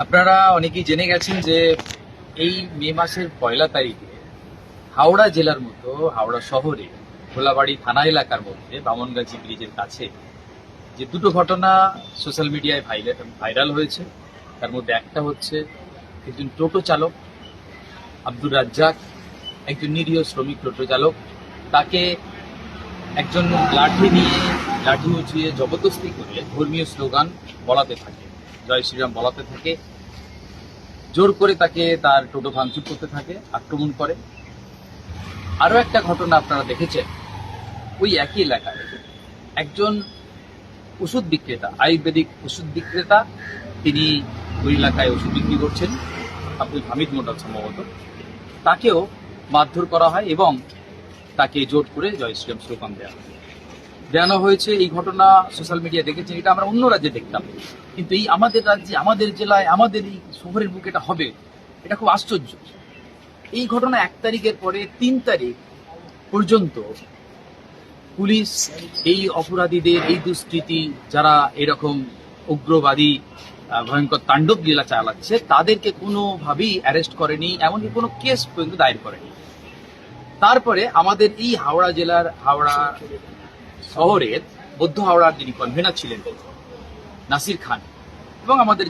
আপনারা অনেকেই জেনে গেছেন যে এই মে মাসের 1 তারিখে হাওড়া জেলার মতো হাওড়া শহরে ভোলাবাড়ি থানা এলাকার মধ্যে বামনগাছি ব্রিজের কাছে যে দুটো ঘটনা সোশ্যাল মিডিয়ায় ভাইরাল হয়েছে। তার মধ্যে একটা হচ্ছে একজন টোটো চালক আব্দুর রাজ্জাক, একজন নিরীহ শ্রমিক টোটো চালক, তাকে একজন লাঠি উঁচিয়ে জবরদস্তি করে ধর্মীয় স্লোগান বলাতে থাকে, জয় শ্রীরাম বলাতে থাকে, জোর করে তাকে তার টোটো ভাঙচুর করতে থাকে, আক্রমণ করে। আরো একটা ঘটনা আপনারা দেখেছেন, ওই একই এলাকায় একজন ওষুধ বিক্রেতা, আয়ুর্বেদিক ওষুধ বিক্রেতা, তিনি ওই এলাকায় ওষুধ বিক্রি করছেন, আব্দুল হামিদ মোটাল সম্ভবত, তাকেও মারধর করা হয় এবং তাকে জোর করে জয় শ্রীরাম স্লোগান দেওয়ানো হয়েছে। এই ঘটনা সোশ্যাল মিডিয়া দেখেছেন, এটা আমরা অন্য রাজ্যে দেখতাম, কিন্তু এই আমাদের রাজ্যে, আমাদের জেলায়, আমাদের এই শহরের বুকে এটা হবে, এটা খুব আশ্চর্য। এই ঘটনা 1 তারিখের পরে 3 তারিখ পর্যন্ত পুলিশ এই অপরাধীদের, এই দুষ্কৃতী যারা এরকম উগ্রবাদী ভয়ঙ্কর তাণ্ডব লীলা চালাচ্ছে, তাদেরকে কোনোভাবেই অ্যারেস্ট করেনি, এমনকি কোনো কেস পর্যন্ত দায়ের করেনি। তারপরে আমাদের এই হাওড়া জেলার, হাওড়া শহরের বৌদ্ধ হাওড়ার যিনি কনভেনার ছিলেন নাসির খান এবং আমাদের